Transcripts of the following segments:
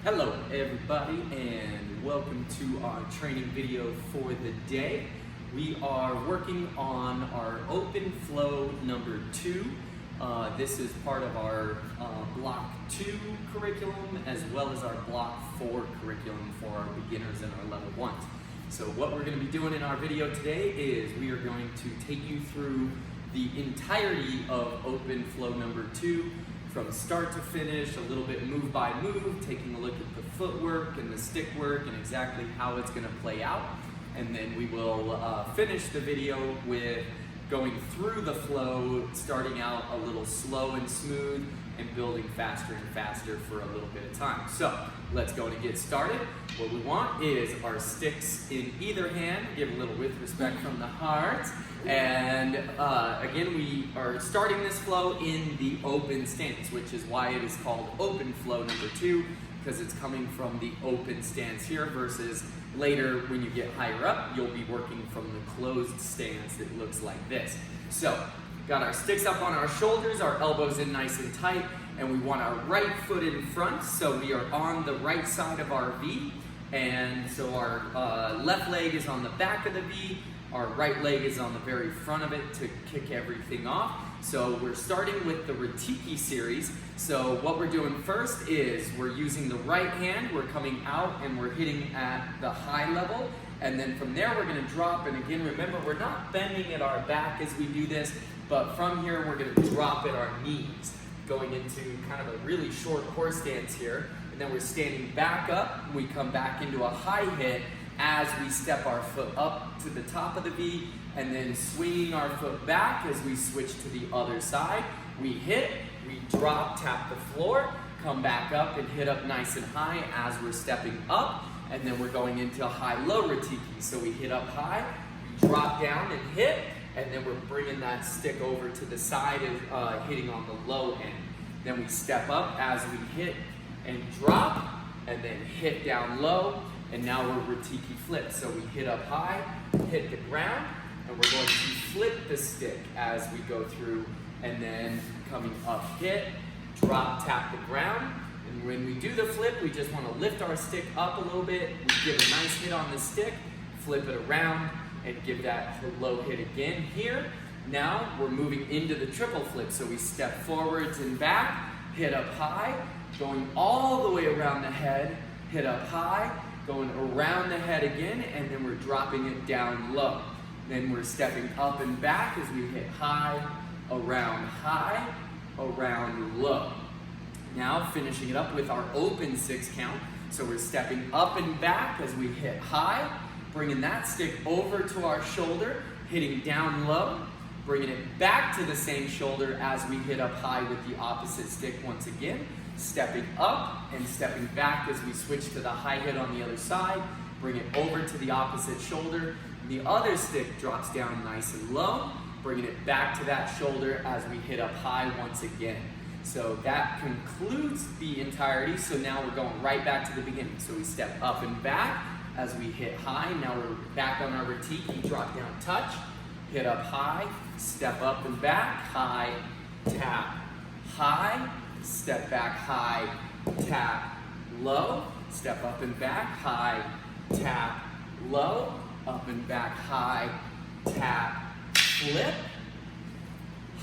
Hello everybody and welcome to our training video for the day. We are working on our open flow number 2. This is part of our block 2 curriculum as well as our block 4 curriculum for our beginners and our level 1s. So what we're going to be doing in our video today is we are going to take you through the entirety of open flow number 2 from start to finish, a little bit move by move, taking a look at the footwork and the stick work and exactly how it's going to play out. And then we will finish the video with going through the flow, starting out a little slow and smooth and building faster and faster for a little bit of time. So let's go and get started. What we want is our sticks in either hand, give a little with respect from the heart. And again, we are starting this flow in the open stance, which is why it is called open flow number 2, because it's coming from the open stance here versus later when you get higher up, you'll be working from the closed stance that looks like this. So, got our sticks up on our shoulders, our elbows in nice and tight, and we want our right foot in front, so we are on the right side of our V, and so our left leg is on the back of the V, our right leg is on the very front of it to kick everything off. So we're starting with the Ratiki series. So what we're doing first is we're using the right hand, we're coming out and we're hitting at the high level, and then from there we're going to drop, and again remember we're not bending at our back as we do this, but from here we're going to drop at our knees, going into kind of a really short horse stance here, and then we're standing back up, we come back into a high hit as we step our foot up to the top of the V, and then swinging our foot back as we switch to the other side. We hit, we drop, tap the floor, come back up and hit up nice and high as we're stepping up, and then we're going into a high-low Ratiki. So we hit up high, we drop down and hit, and then we're bringing that stick over to the side and hitting on the low end. Then we step up as we hit and drop, and then hit down low, and now we're Ratiki flip. So we hit up high, hit the ground, and we're going to flip the stick as we go through, and then coming up, hit, drop, tap the ground. And when we do the flip, we just want to lift our stick up a little bit. We give a nice hit on the stick, flip it around, and give that low hit again here. Now we're moving into the triple flip. So we step forwards and back, hit up high, going all the way around the head, hit up high, going around the head again, and then we're dropping it down low. Then we're stepping up and back as we hit high, around, low. Now finishing it up with our open 6 count. So we're stepping up and back as we hit high, bringing that stick over to our shoulder, hitting down low, bringing it back to the same shoulder as we hit up high with the opposite stick once again, stepping up and stepping back as we switch to the high hit on the other side, bring it over to the opposite shoulder. The other stick drops down nice and low, bringing it back to that shoulder as we hit up high once again. So that concludes the entirety. So now we're going right back to the beginning. So we step up and back as we hit high. Now we're back on our Ratiki, drop down touch, hit up high, step up and back, high, tap, high, step back, high, tap, low, step up and back, high, tap, low, up and back, high, tap, flip,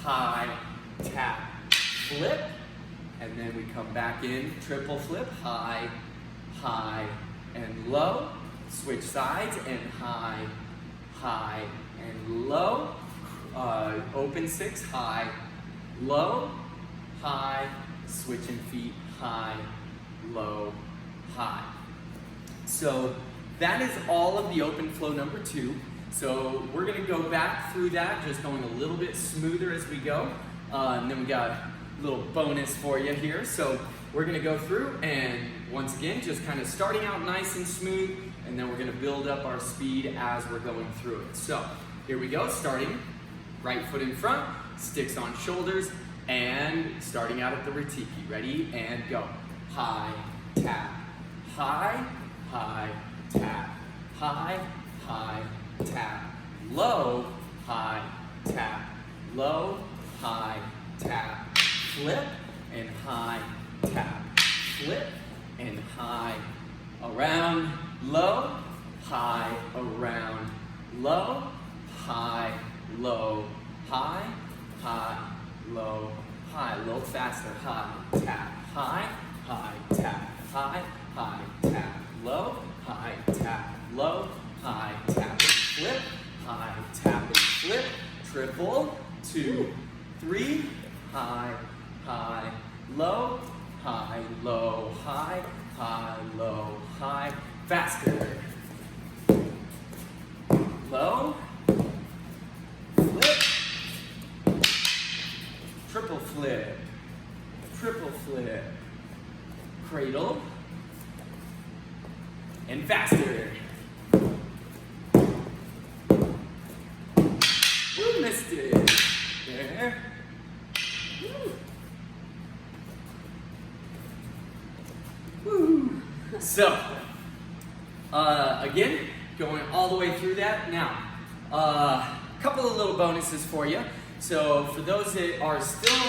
high, tap, flip, and then we come back in, triple flip, high, and low, switch sides, and high, and low, open 6, high, low, high, switching feet, high, low, high. So that is all of the open flow number 2. So we're going to go back through that, just going a little bit smoother as we go. And then we got a little bonus for you here. So we're going to go through and once again, just kind of starting out nice and smooth, and then we're going to build up our speed as we're going through it. So here we go, starting right foot in front, sticks on shoulders, and starting out at the Ratiki. Ready, and go. High, tap, high, tap, high, tap, low, high, tap, low, high, tap, flip, and high, tap, flip, and high, around, low, high, around, low, high, low, high, high, low, high, low, faster, high, tap, high, high, tap, high, high, tap, low, high, tap, low, high, tap, and flip, high, tap, and flip, triple, 2, 3, high, high, low, high, low, high, high, low, high, faster, low, flip, triple flip, cradle, and faster. Woo, missed it. There. Woo. Woo. So, again, going all the way through that. Now, a couple of little bonuses for you. So, for those that are still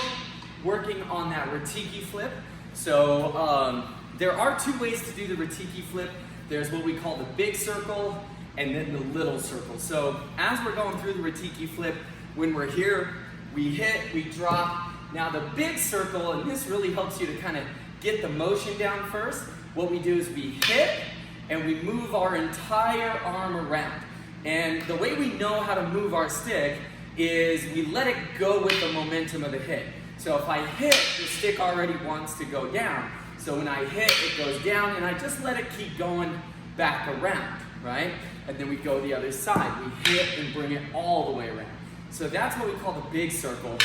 working on that Ratiki flip, so there are 2 ways to do the Ratiki flip. There's what we call the big circle and then the little circle. So as we're going through the Ratiki flip, when we're here, we hit, we drop. Now the big circle, and this really helps you to kind of get the motion down first. What we do is we hit and we move our entire arm around. And the way we know how to move our stick is we let it go with the momentum of the hit. So if I hit, the stick already wants to go down. So when I hit, it goes down, and I just let it keep going back around, right? And then we go the other side. We hit and bring it all the way around. So that's what we call the big circle,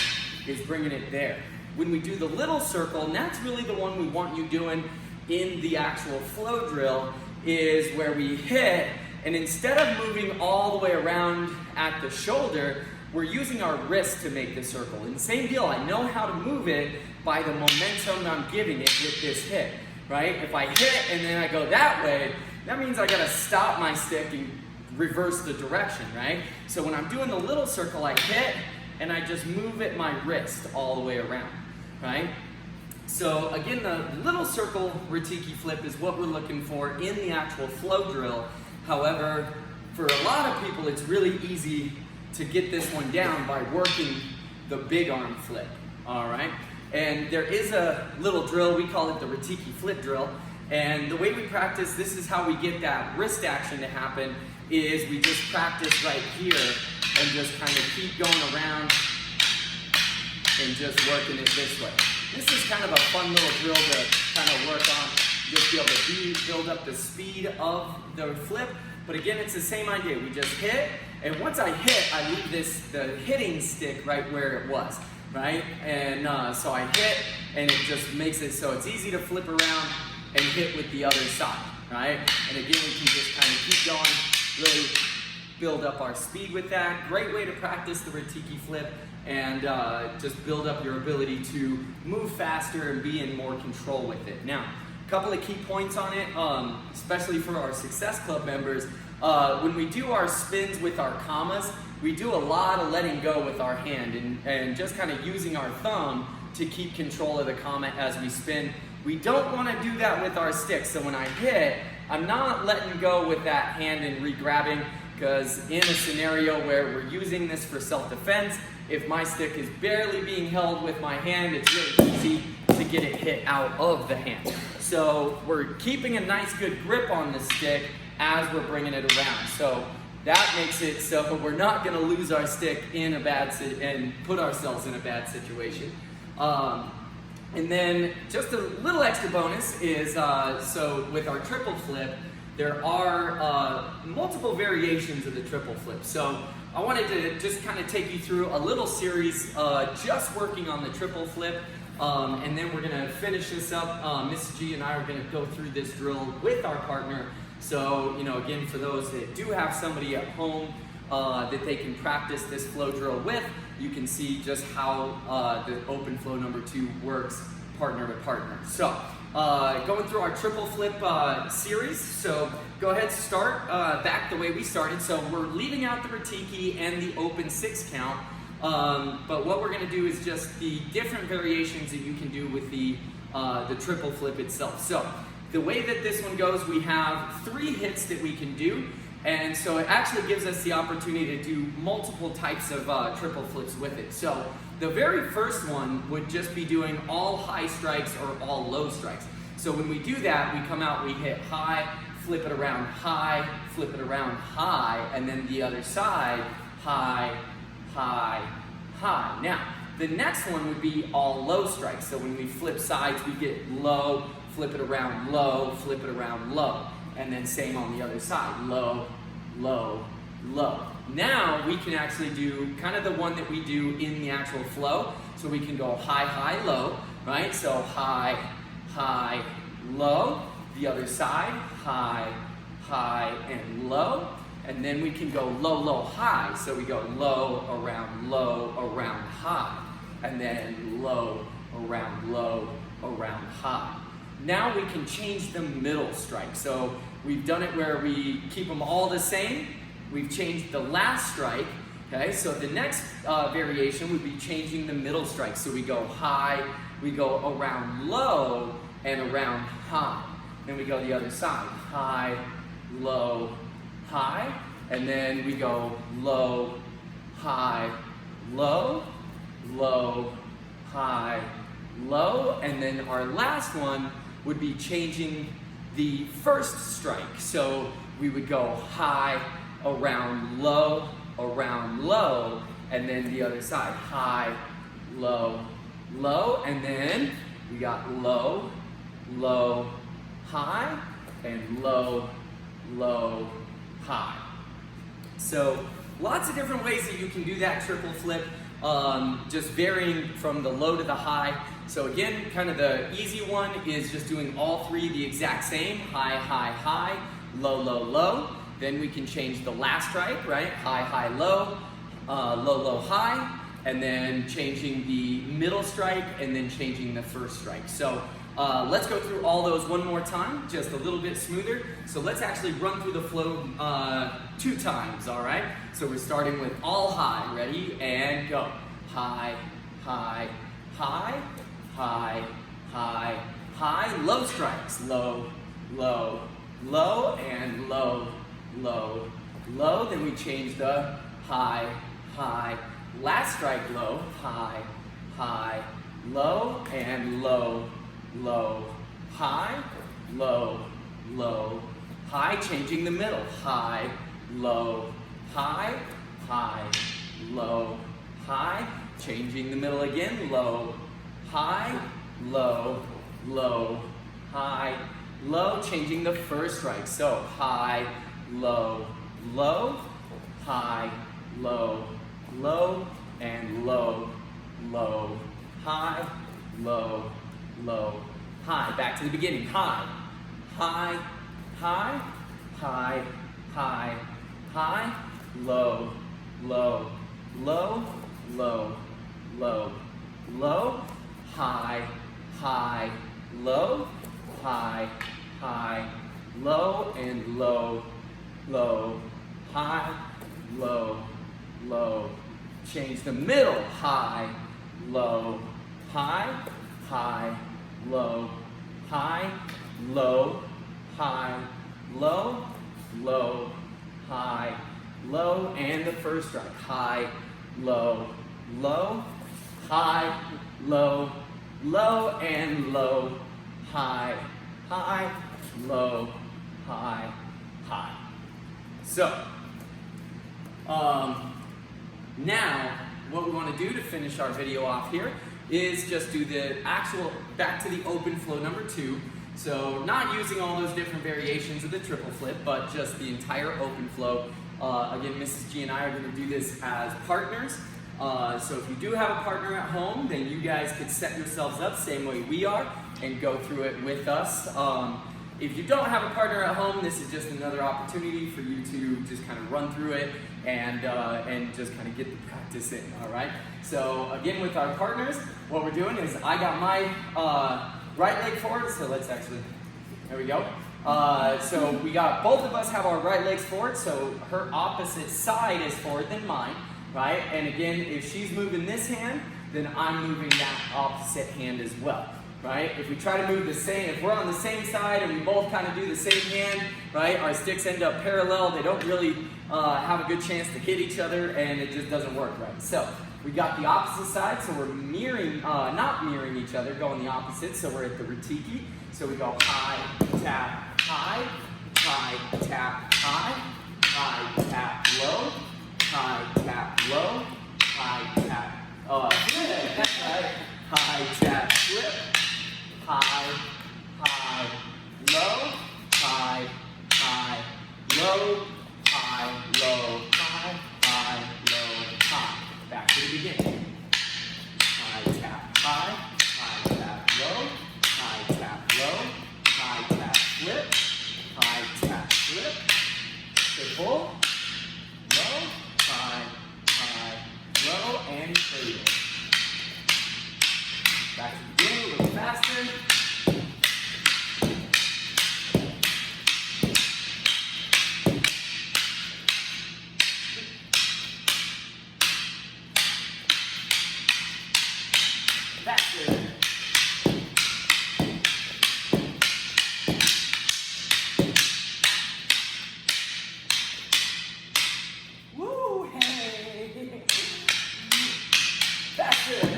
is bringing it there. When we do the little circle, and that's really the one we want you doing in the actual flow drill, is where we hit, and instead of moving all the way around at the shoulder, we're using our wrist to make the circle. And same deal, I know how to move it by the momentum I'm giving it with this hit, right? If I hit and then I go that way, that means I gotta stop my stick and reverse the direction, right? So when I'm doing the little circle, I hit and I just move it my wrist all the way around, right? So again, the little circle Ratiki flip is what we're looking for in the actual flow drill. However, for a lot of people, it's really easy to get this one down by working the big arm flip, all right? And there is a little drill, we call it the Ratiki flip drill, and the way we practice, this is how we get that wrist action to happen, is we just practice right here and just kind of keep going around and just working it this way. This is kind of a fun little drill to kind of work on, just be able to build up the speed of the flip. But again, it's the same idea. We just hit, and once I hit, I leave the hitting stick right where it was, right? And so I hit, and it just makes it so it's easy to flip around and hit with the other side, right? And again, we can just kind of keep going, really build up our speed with that. Great way to practice the Ratiki flip and just build up your ability to move faster and be in more control with it. Now, a couple of key points on it, especially for our Success Club members. When we do our spins with our commas, we do a lot of letting go with our hand and just kind of using our thumb to keep control of the comma as we spin. We don't want to do that with our stick. So when I hit, I'm not letting go with that hand and re-grabbing, because in a scenario where we're using this for self-defense, if my stick is barely being held with my hand, it's really easy to get it hit out of the hand. So we're keeping a nice good grip on the stick as we're bringing it around. So that makes it so we're not going to lose our stick in a bad and put ourselves in a bad situation. And then just a little extra bonus is, so with our triple flip, there are multiple variations of the triple flip. So I wanted to just kind of take you through a little series just working on the triple flip. And then we're going to finish this up. Miss G and I are going to go through this drill with our partner. So, you know, again, for those that do have somebody at home that they can practice this flow drill with, you can see just how the open flow number 2 works partner to partner. So, going through our triple flip series. So, go ahead, start back the way we started. So, we're leaving out the Ratiki and the open 6 count. But what we're going to do is just the different variations that you can do with the triple flip itself. So, the way that this one goes, we have 3 hits that we can do. And so it actually gives us the opportunity to do multiple types of triple flips with it. So the very first one would just be doing all high strikes or all low strikes. So when we do that, we come out, we hit high, flip it around high, flip it around high, and then the other side, high, high, high. Now, the next one would be all low strikes. So when we flip sides, we get low, flip it around low, flip it around low. And then same on the other side, low, low, low. Now we can actually do kind of the one that we do in the actual flow. So we can go high, high, low, right? So high, high, low. The other side, high, high, and low. And then we can go low, low, high. So we go low, around, high. And then low, around, high. Now we can change the middle strike. So we've done it where we keep them all the same. We've changed the last strike. Okay, so the next variation would be changing the middle strike. So we go high, we go around low, and around high. Then we go the other side, high, low, high. And then we go low, high, low, low, high, low. And then our last one would be changing the first strike. So we would go high, around low, and then the other side, high, low, low, and then we got low, low, high, and low, low, high. So lots of different ways that you can do that triple flip, just varying from the low to the high. So again, kind of the easy one is just doing all 3 the exact same, high, high, high, low, low, low. Then we can change the last strike, right? High, high, low, low, low, high, and then changing the middle strike, and then changing the first strike. So let's go through all those one more time, just a little bit smoother. So let's actually run through the flow 2 times, all right? So we're starting with all high, ready, and go. High, high, high, high, high, high, low strikes, low, low, low, and low, low, low. Then we change the high, high, last strike, low, high, high, low, and low, low, high, low, low, high, changing the middle, high, low, high, high, low, high, changing the middle again, low, high, low, low, high, low, changing the first strike. So high, low, low, high, low, low, and low, low, high, low, low, high. Back to the beginning. High, high, high, high, high, high, low, low, low, low, low, low, high, high, low, high, high, low, and low, low, high, low, low. Change the middle. High, low, high, high, low, high, low, high, low, low, high, low, and the first strike. High, low, low, high, low, low, and low, high, high, low, high, high. So, now what we want to do to finish our video off here is just do the actual back to the open flow number 2. So not using all those different variations of the triple flip, but just the entire open flow. Again, Mrs. G and I are going to do this as partners. So if you do have a partner at home, then you guys could set yourselves up same way we are and go through it with us. If you don't have a partner at home, this is just another opportunity for you to just kind of run through it and just kind of get the practice in, all right? So again, with our partners, what we're doing is I got my right leg forward, so let's actually, there we go. So we got, both of us have our right legs forward, so her opposite side is forward than mine, right? And again, if she's moving this hand, then I'm moving that opposite hand as well. right? If we try to move the same, if we're on the same side and we both kind of do the same hand, right, our sticks end up parallel. They don't really have a good chance to hit each other, and it just doesn't work right. So we got the opposite side, so we're mirroring, not mirroring each other, going the opposite. So we're at the Ratiki. So we go high, tap, high, tap, high, tap, low, high, tap, low, high, tap, good, that's right, high, tap, flip, high, low, high, low, high, low, high, low, high. Back to the beginning. High, tap, low, high, tap, low, high, tap, flip, high, tap, flip, triple, low, high, low, and cradle. Back to the beginning, a little faster. That's it. Woo, hey. That's it.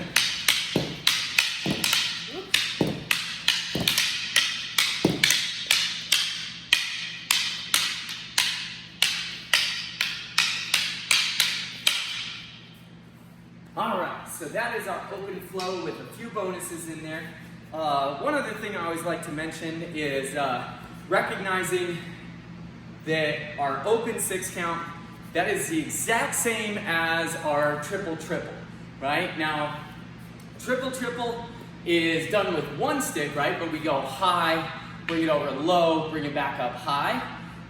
Oops. All right, so that is our open flow with a few bonuses in there. One other thing I always like to mention is recognizing that our open 6 count, that is the exact same as our triple, right? Now, triple is done with one stick, right? But we go high, bring it over low, bring it back up high,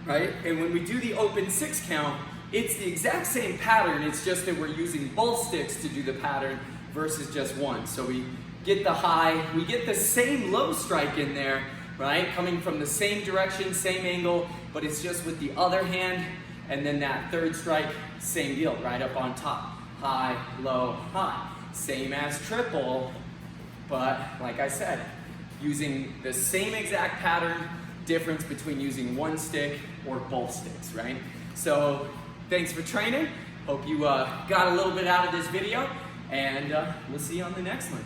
right? And when we do the open 6 count, it's the exact same pattern, it's just that we're using both sticks to do the pattern versus just one. So we get the high, we get the same low strike in there, right? Coming from the same direction, same angle, but it's just with the other hand, and then that third strike, same deal, right up on top. High, low, high. Same as triple, but like I said, using the same exact pattern, difference between using one stick or both sticks, right? So, thanks for training. Hope you got a little bit out of this video, and we'll see you on the next one.